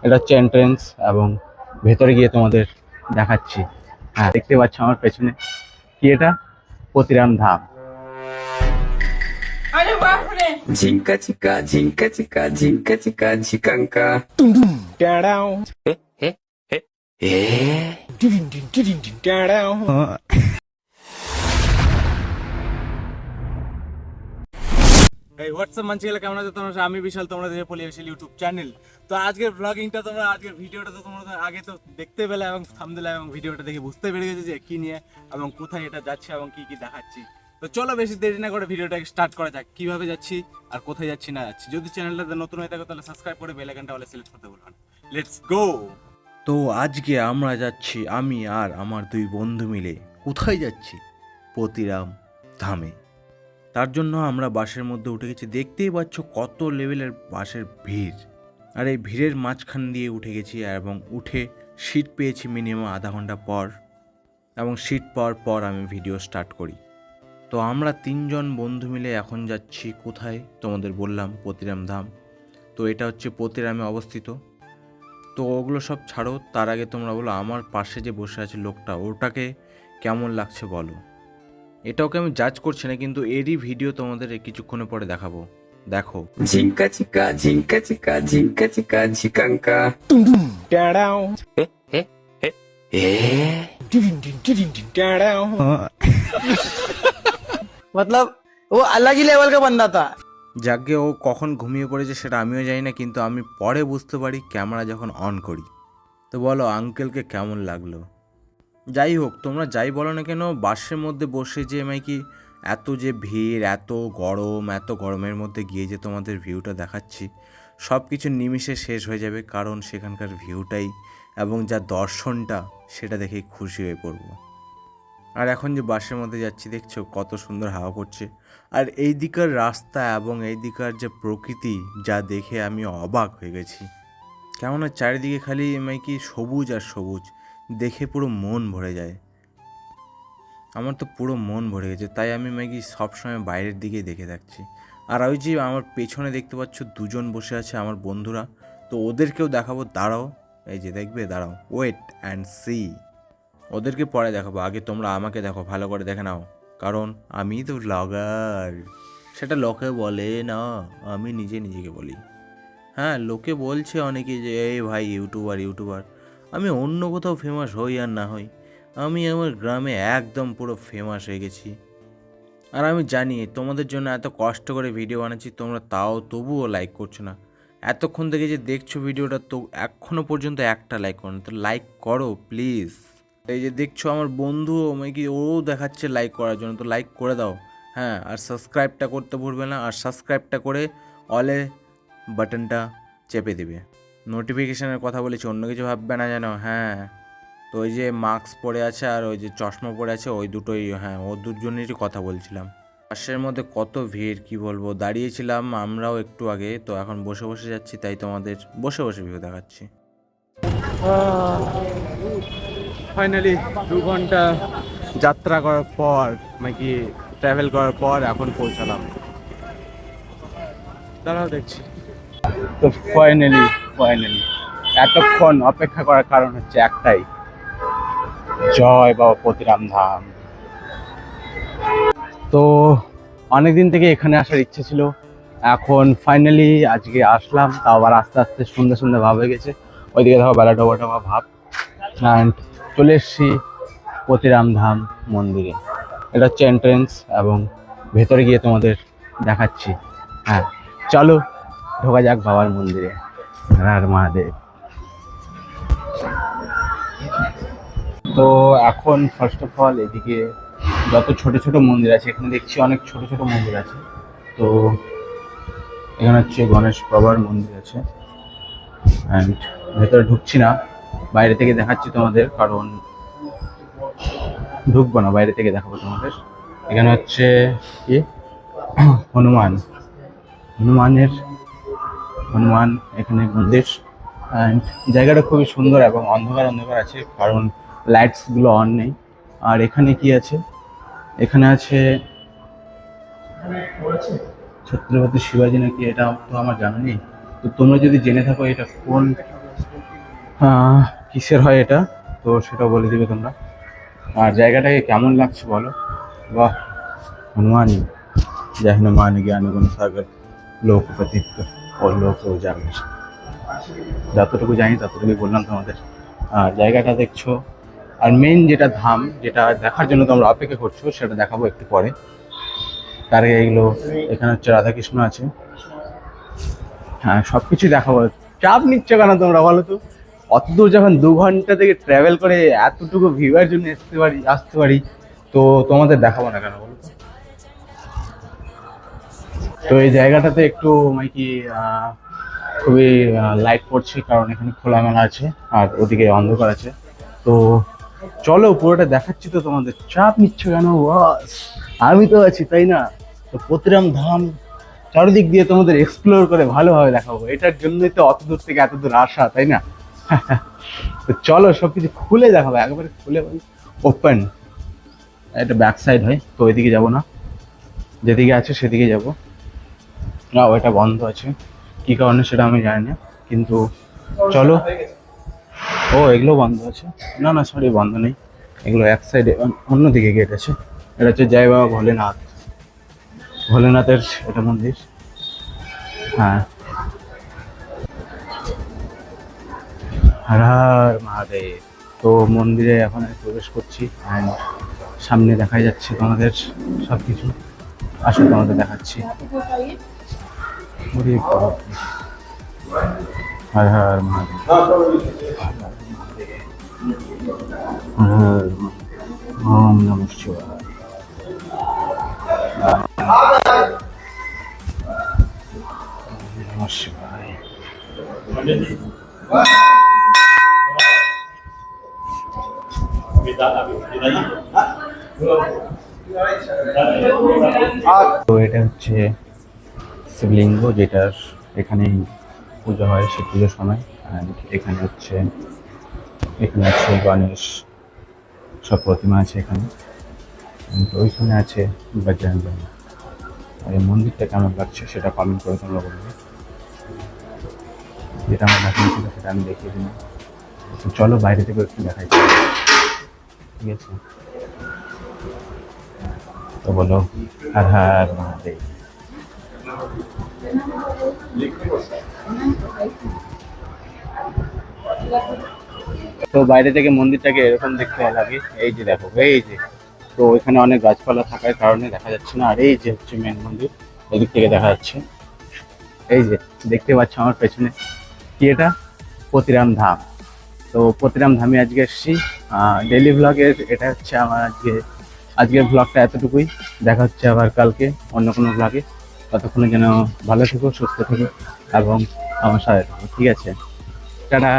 এটা হচ্ছে এন্ট্রেন্স এবং ভেতরে গিয়ে তোমাদের দেখাচ্ছি। হ্যাঁ, দেখতে পাচ্ছ আমার পেছনে কি, এটা পতিরাম ধাম। ঝিঙ্কা চিকা ঝিঙ্কা চিকা ঝিঙ্কা চিকা ঝিকাঙ্কা এই হোয়াটসঅ্যাপ মানছিলা কেমন আছো তোমরা? আমি বিশাল, তোমরা দেখে পলি বিশাল ইউটিউব চ্যানেল। তো আজকের ব্লগিংটা তোমরা, আজকের ভিডিওটা তো তোমরা আগে তো দেখতে পেলে এবং থাম্বনেল এবং ভিডিওটা দেখে বুঝতে পেরে গেছে যে কি নিয়ে এবং কোথায় এটা যাচ্ছে এবং কি কি দেখাচ্ছি। তো চলো বেশি দেরি না করে ভিডিওটাকে স্টার্ট করা যাক, কিভাবে যাচ্ছি আর কোথায় যাচ্ছি না যাচ্ছি। যদি চ্যানেলটাতে নতুন হয়ে থাকে তাহলে সাবস্ক্রাইব করে বেল আইকনটা অলে সিলেক্ট করতে ভুলবেন না। Let's go. তো আজকে আমরা যাচ্ছি, আমি আর আমার দুই বন্ধু মিলে কোথায় যাচ্ছি? পতিরাম ধামে। তার জন্য আমরা বাসের মধ্যে উঠে গেছি। দেখতেই পাচ্ছ কত লেভেলের বাসের ভিড়, আর এই ভিড়ের মাঝখান দিয়ে উঠে গেছি এবং উঠে সিট পেয়েছি মিনিমাম আধা ঘন্টা পর, এবং সিট পাওয়ার পর আমি ভিডিও স্টার্ট করি। তো আমরা তিনজন বন্ধু মিলে এখন যাচ্ছি কোথায়? তোমাদের বললাম পতিরাম ধাম। তো এটা হচ্ছে পতিরামে অবস্থিত। তো ওগুলো সব ছাড়ো, তার আগে তোমরা বলো আমার পাশে যে বসে আছে লোকটা, ওটাকে কেমন লাগছে বলো। এটা ওকে আমি জাজ করছি না, কিন্তু এরই ভিডিও তোমাদের কিছুক্ষণের পরে দেখাবো, দেখো। ঝিঙ্কা চিকা ঝিঙ্কা চিকা ঝিঙ্কা চিকা ঝিকাঙ্কা मतलब वो अलग ही लेवल का बंदा था। যাকে ও কখন ঘুমিয়ে পড়েছে সেটা আমিও জানি না, কিন্তু আমি পরে বুঝতে পারি ক্যামেরা যখন অন করি। তো বলো আঙ্কেলকে কেমন লাগলো? যাই হোক, তোমরা যাই বলো না কেন, বাসের মধ্যে বসে যে কি এত যে ভিড়, এত গরমের মধ্যে গিয়ে যে তোমাদের ভিউটা দেখাচ্ছি, সব কিছু নিমিষে শেষ হয়ে যাবে, কারণ সেখানকার ভিউটাই এবং যা দর্শনটা সেটা দেখেই খুশি হয়ে পড়বো। আর এখন যে বাসের মধ্যে যাচ্ছি দেখছো কত সুন্দর হাওয়া পড়ছে, আর এই দিকের রাস্তা এবং এই দিকের যে প্রকৃতি, যা দেখে আমি অবাক হয়ে গেছি। কেমন চারিদিকে খালি কি সবুজ আর সবুজ, দেখে পুরো মন ভরে যায়। আমার তো পুরো মন ভরে গেছে, তাই আমি কি সবসময় বাইরের দিকেই দেখে থাকছি। আর ওই যে আমার পেছনে দেখতে পাচ্ছ দুজন বসে আছে আমার বন্ধুরা, তো ওদেরকেও দেখাবো, দাঁড়াও। এই যে দেখবে, দাঁড়াও, ওয়েট অ্যান্ড সি। ওদেরকে পরে দেখাবো, আগে তোমরা আমাকে দেখো, ভালো করে দেখে নাও, কারণ আমি তো ব্লগার। সেটা লোকে বলে না, আমি নিজেকে বলি। হ্যাঁ, লোকে বলছে অনেকে যে এই ভাই ইউটিউবার। আমি অন্য কোথাও ফেমাস হই আর না হই, আমি আমার গ্রামে একদম পুরো ফেমাস হয়ে গেছি। আর আমি জানি তোমাদের জন্য এত কষ্ট করে ভিডিও বানাচ্ছি, তোমরা তবুও লাইক করছো না। এতক্ষণ থেকে যে দেখছো ভিডিওটা, তো এখনও পর্যন্ত একটা লাইক করো না, তো লাইক করো প্লিজ। এই যে দেখছো আমার বন্ধু ও দেখাচ্ছে লাইক করার জন্য, তো লাইক করে দাও। হ্যাঁ, আর সাবস্ক্রাইবটা করতে ভুলবে না, আর সাবস্ক্রাইবটা করে অলে বাটনটা চেপে দিবে। নোটিফিকেশানের কথা বলেছি, অন্য কিছু ভাববে না যেন। হ্যাঁ, তো ওই যে মাস্ক পরে আছে আর ওই যে চশমা পরে আছে, ওই দুটোই, হ্যাঁ, ও দুজনেরই কথা বলছিলাম। বাসের মধ্যে কত ভিড় কি বলবো, দাঁড়িয়েছিলাম আমরাও একটু আগে, তো এখন বসে যাচ্ছি, তাই তোমাদের বসে ভিউ দেখাচ্ছি। ফাইনালি 2 ঘন্টা যাত্রা করার পর, ট্রাভেল করার পর এখন পৌঁছালাম। দাঁড়াও দেখছি। তো ফাইনালি এতক্ষণ অপেক্ষা করার কারণ হচ্ছে একটাই, জয় বাবা পতিরাম ধাম। তো অনেকদিন থেকে এখানে আসার ইচ্ছে ছিল, এখন ফাইনালি আজকে আসলাম। তাও আবার আস্তে আস্তে সন্ধ্যা ভাব হয়ে গেছে, ওইদিকে দেখো বেলা ডোবা ভাব। অ্যান্ড চলে এসছি পতিরাম ধাম মন্দিরে। এটা হচ্ছে এন্ট্রেন্স এবং ভেতরে গিয়ে তোমাদের দেখাচ্ছি। হ্যাঁ, চলো ঢোকা যাক বাবার মন্দিরে। হর মহাদেব। তো এখন ফার্স্ট অফ অল এদিকে যত ছোট মন্দির আছে, এখানে দেখছি অনেক ছোট মন্দির আছে। তো এখানে হচ্ছে গণেশ বাবার মন্দির আছে, অ্যান্ড ভেতরে ঢুকছি না, বাইরে থেকে দেখাচ্ছি তোমাদের, কারণ ঢুকবো না, বাইরে থেকে দেখাবো তোমাদের। এখানে হচ্ছে কি হনুমান এখানে মন্দির, অ্যান্ড জায়গাটা খুবই সুন্দর এবং অন্ধকার আছে, কারণ লাইটসগুলো অন নেই। আর এখানে কি আছে, এখানে আছে ছত্রপতি শিবাজি নাকি, এটা তো আমার জানা নেই। তো তোমরা যদি জেনে থাকো এটা কোন কিসের হয় এটা, তো সেটা বলে দিবে তোমরা। আর জায়গাটাকে কেমন লাগছে বলো। वाह हनुमान जय हनुमान ज्ञान गुण सागर लोक प्रतित और लोक उजागर। যতটুকু জানি ততটুকুই বললাম তোমাদের। আর জায়গাটা দেখছো, আর মেন যেটা ধাম, যেটা দেখার জন্য তোমরা অপেক্ষা করছো, সেটা দেখাবো একটু পরে। তার আগে এগুলো, এখানে হচ্ছে রাধাকৃষ্ণ আছে। হ্যাঁ, সবকিছু দেখাবো। চাপ নিচ্ছ কেন তোমরা বলো তো? অত দূর যখন 2 ঘন্টা থেকে ট্রাভেল করে এতটুকু ভিউয়ের জন্য আসতে পারি, তো তোমাদের দেখাবো না কেন বলো তো? তো এই জায়গাটাতে একটু মানে কি খুবই লাইট পড়ছে, কারণ এখানে খোলামেলা আছে আর ওদিকে অন্ধকার আছে। তো চলো পুরোটা দেখাচ্ছি তো তোমাদের। চাপ নিচ্ছ কেন বস? আমি তো আছি, তাই না? তো পতিরাম ধাম চারিদিক দিয়ে তোমাদের এক্সপ্লোর করে ভালোভাবে দেখাবো। এটার জন্যই তো অত দূর থেকে এত দূর আসা, তাই না? তো চলো সবকিছু খুলে দেখাবো, একেবারে খুলে ওপেন। এটা ব্যাক সাইড হয়, তো ওইদিকে যাবো না, যেদিকে আছে সেদিকে যাবো। না, ওইটা বন্ধ আছে, কি কারণে সেটা আমি জানি না, কিন্তু চলো। ও, এগুলো বন্ধ আছে? না না, সরি, বন্ধ নেই। এগুলো এক সাইডে অন্যদিকে গেট আছে। এটা হচ্ছে জয় বাবা ভোলেনাথ, ভোলেনাথের এটা মন্দির। হ্যাঁ, হর হর মহাদেব। তো মন্দিরে এখন আমি প্রবেশ করছি, অ্যান্ড সামনে দেখা যাচ্ছে তোমাদের সব কিছু। আসলে তোমাদের দেখাচ্ছি। ওরে বাপরে। হর হর মহাদেব, হর হর মহাদেব। ওম নমঃ শিবায়। নমঃ শিবায়। তো এটা হচ্ছে শিবলিঙ্গ, যেটার এখানেই পুজো হয় শিব পুজোর সময়। অ্যান্ড এখানে হচ্ছে গণেশ, সব প্রতিমা আছে এখানে। And ওইখানে আছে বজরং বলী। আর এই মন্দিরটা কেমন লাগছে সেটা কমেন্ট করে তোমরা বলবে। যেটা আমার দেখানো ছিল সেটা আমি দেখিয়ে দিলাম। তো চলো বাইরে থেকে একটু দেখাই, ঠিক আছে? তো বলো হর হর মহাদেব। তো বাইরে থেকে মন্দিরটাকে এরকম দেখতে লাগে, এই যে দেখো, এই যে। তো এখানে অনেক গাছপালা থাকার কারণে দেখা যাচ্ছে না। আর এই যে হচ্ছে মেন মন্দির, এদিক থেকে দেখা যাচ্ছে। এই যে দেখতে পাচ্ছ আমার পেছনে, কি এটা? পতিরাম ধাম। তো পতিরাম ধামে আজকে এসেছি। ডেইলি ব্লগের এটা হচ্ছে আমার আজকের ব্লগটা এতটুকুই। দেখা হচ্ছে আবার কালকে অন্য কোনো ব্লগে। ততক্ষণে যেন ভালো থেকো, সুস্থ থেকো এবং আমার সাথে থেকো, ঠিক আছে? টাটা।